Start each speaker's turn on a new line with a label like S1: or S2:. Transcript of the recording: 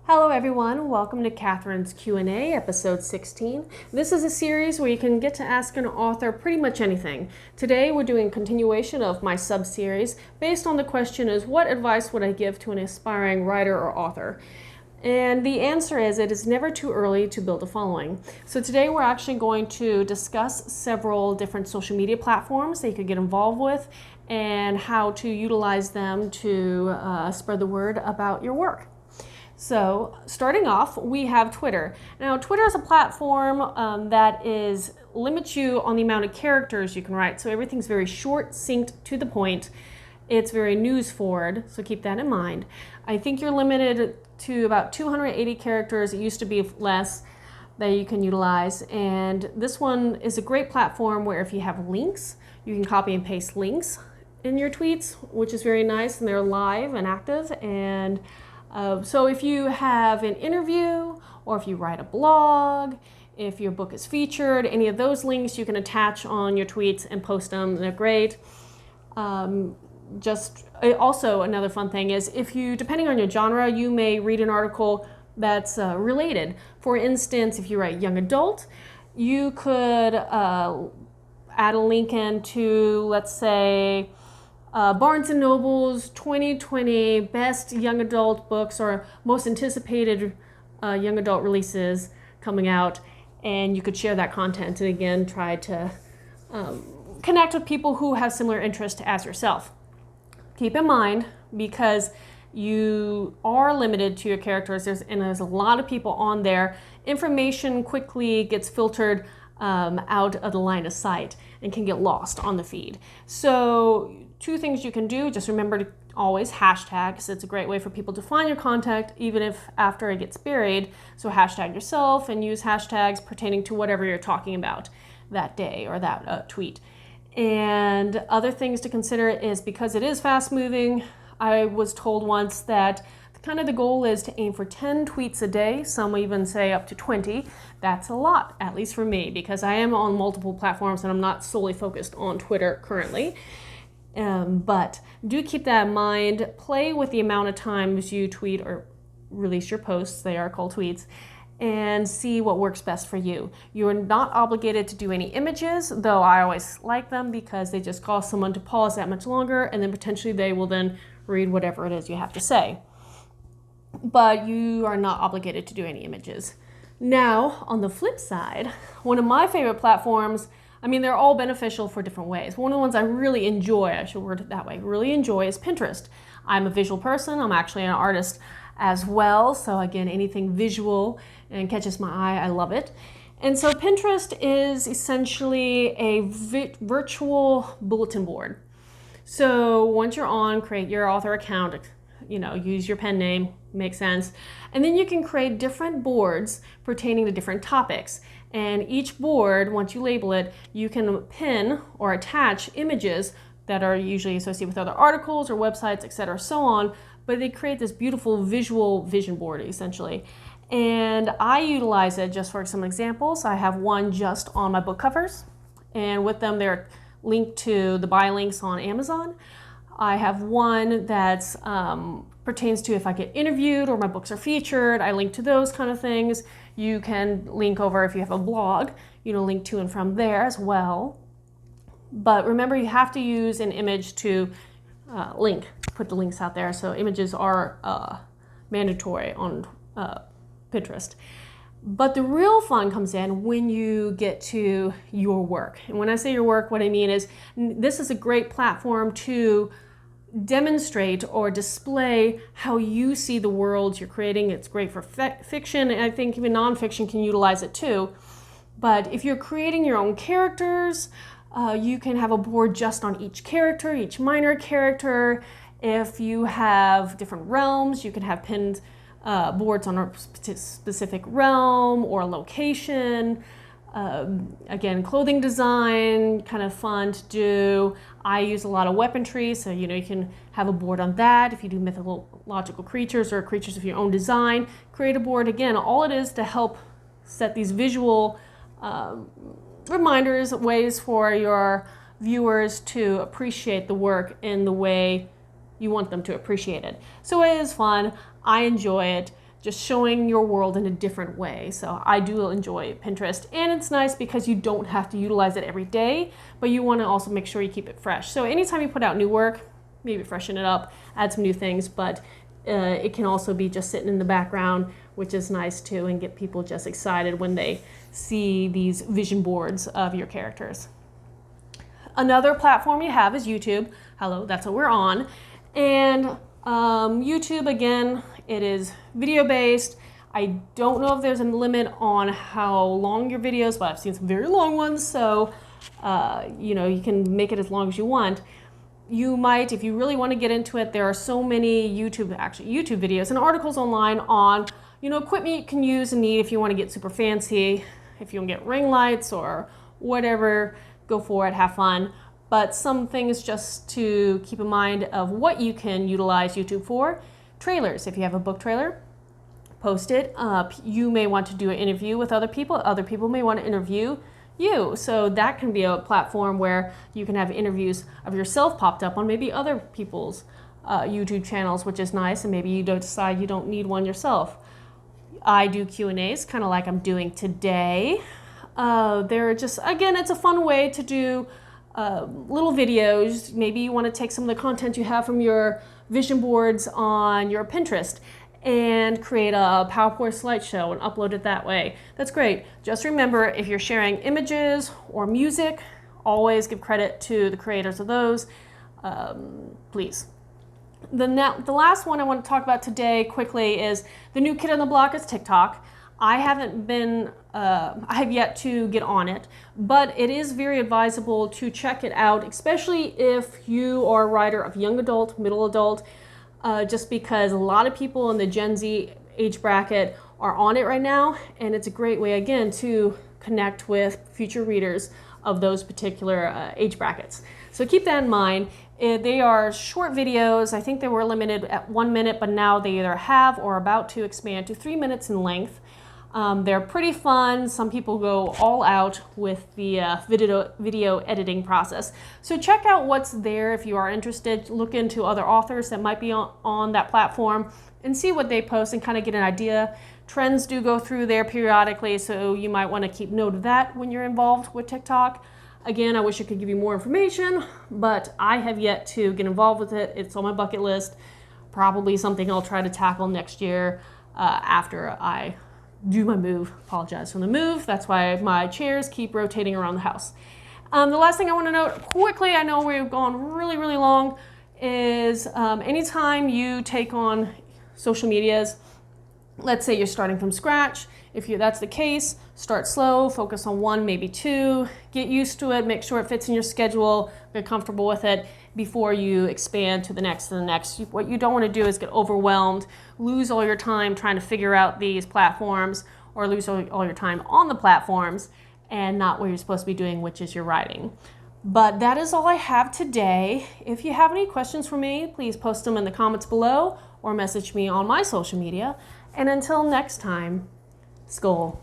S1: Hello everyone, welcome to Katharine's Q&A, episode 16. This is a series where you can get to ask an author pretty much anything. Today we're doing a continuation of my sub-series based on the question is, what advice would I give to an aspiring writer or author? And the answer is, it is never too early to build a following. So today we're actually going to discuss several different social media platforms that you could get involved with and how to utilize them to spread the word about your work. So starting off, we have Twitter. Now, Twitter is a platform that limits you on the amount of characters you can write. So everything's very short, succinct, to the point. It's very news forward, so keep that in mind. I think you're limited to about 280 characters. It used to be less that you can utilize. And this one is a great platform where if you have links, you can copy and paste links in your tweets, which is very nice, and they're live and active. And so if you have an interview, or if you write a blog, if your book is featured, any of those links you can attach on your tweets and post them. They're great. Also, another fun thing is, if you, depending on your genre, you may read an article that's related. For instance, if you write young adult, you could add a link into, let's say, Barnes & Noble's 2020 best young adult books or most anticipated young adult releases coming out, and you could share that content and again try to connect with people who have similar interests as yourself. Keep in mind, because you are limited to your characters, there's a lot of people on there, information quickly gets filtered out of the line of sight and can get lost on the feed. So two things you can do, just remember to always hashtag, because it's a great way for people to find your content even if after it gets buried. So hashtag yourself and use hashtags pertaining to whatever you're talking about that day or that tweet. And other things to consider is, because it is fast moving, I was told once that kind of the goal is to aim for 10 tweets a day. Some even say up to 20. That's a lot, at least for me, because I am on multiple platforms and I'm not solely focused on Twitter currently. But do keep that in mind. Play with the amount of times you tweet or release your posts, they are called tweets, and see what works best for you. You are not obligated to do any images, though I always like them because they just cause someone to pause that much longer, and then potentially they will then read whatever it is you have to say. But you are not obligated to do any images. Now, on the flip side, one of my favorite platforms, I mean, they're all beneficial for different ways. One of the ones I really enjoy, I should word it that way, really enjoy, is Pinterest. I'm a visual person. I'm actually an artist as well. So again, anything visual and catches my eye, I love it. And so Pinterest is essentially a virtual bulletin board. So once you're on, create your author account, use your pen name, makes sense. And then you can create different boards pertaining to different topics. And each board, once you label it, you can pin or attach images that are usually associated with other articles or websites, etc., so on. But they create this beautiful visual vision board, essentially. And I utilize it just for some examples. I have one just on my book covers, and with them they're linked to the buy links on Amazon. I have one that's pertains to if I get interviewed or my books are featured. I link to those kind of things. You can link over if you have a blog, link to and from there as well. But remember, you have to use an image to put the links out there. So images are mandatory on Pinterest. But the real fun comes in when you get to your work. And when I say your work, what I mean is, this is a great platform to demonstrate or display how you see the world you're creating. It's great for fiction, and I think even nonfiction can utilize it too. But if you're creating your own characters, you can have a board just on each character, each minor character. If you have different realms, you can have pinned boards on a specific realm or location. Again, clothing design, kind of fun to do. I use a lot of weaponry, so you can have a board on that. If you do mythological creatures or creatures of your own design, create a board. Again, all it is to help set these visual reminders, ways for your viewers to appreciate the work in the way you want them to appreciate it. So it is fun. I enjoy it. just showing your world in a different way. So I do enjoy Pinterest, and it's nice because you don't have to utilize it every day, but you want to also make sure you keep it fresh. So anytime you put out new work, maybe freshen it up, add some new things, but it can also be just sitting in the background, which is nice too, and get people just excited when they see these vision boards of your characters. Another platform you have is YouTube. Hello, that's what we're on. And YouTube, again, it is video based. I don't know if there's a limit on how long your videos, but I've seen some very long ones, so you can make it as long as you want. You might, if you really want to get into it, there are so many YouTube videos and articles online on equipment you can use and need if you want to get super fancy, if you want to get ring lights or whatever, go for it, have fun. But some things just to keep in mind of what you can utilize YouTube for. Trailers, if you have a book trailer, post it. You may want to do an interview with other people may want to interview you. So that can be a platform where you can have interviews of yourself popped up on maybe other people's YouTube channels, which is nice, and maybe you don't decide you don't need one yourself. I do Q&As, kind of like I'm doing today. They're just, again, it's a fun way to do little videos. Maybe you want to take some of the content you have from your vision boards on your Pinterest and create a PowerPoint slideshow and upload it that way. That's great. Just remember, if you're sharing images or music, always give credit to the creators of those, please. The last one I want to talk about today quickly is the new kid on the block is TikTok. I have yet to get on it, but it is very advisable to check it out, especially if you are a writer of young adult, middle adult, just because a lot of people in the Gen Z age bracket are on it right now, and it's a great way, again, to connect with future readers of those particular age brackets. So keep that in mind. They are short videos. I think they were limited at 1 minute, but now they either have or are about to expand to 3 minutes in length. They're pretty fun. Some people go all out with the video editing process. So check out what's there if you are interested. Look into other authors that might be on that platform and see what they post and kind of get an idea. Trends do go through there periodically, so you might want to keep note of that when you're involved with TikTok. Again, I wish I could give you more information, but I have yet to get involved with it. It's on my bucket list. Probably something I'll try to tackle next year after I do my move. Apologize for the move. That's why my chairs keep rotating around the house. The last thing I want to note quickly, I know we've gone really, really long, is anytime you take on social medias, let's say you're starting from scratch. If that's the case, start slow, focus on 1, maybe 2, get used to it, make sure it fits in your schedule, get comfortable with it before you expand to the next and the next. What you don't want to do is get overwhelmed, lose all your time trying to figure out these platforms, or lose all your time on the platforms and not what you're supposed to be doing, which is your writing. But that is all I have today. If you have any questions for me, please post them in the comments below or message me on my social media. And until next time, Skål.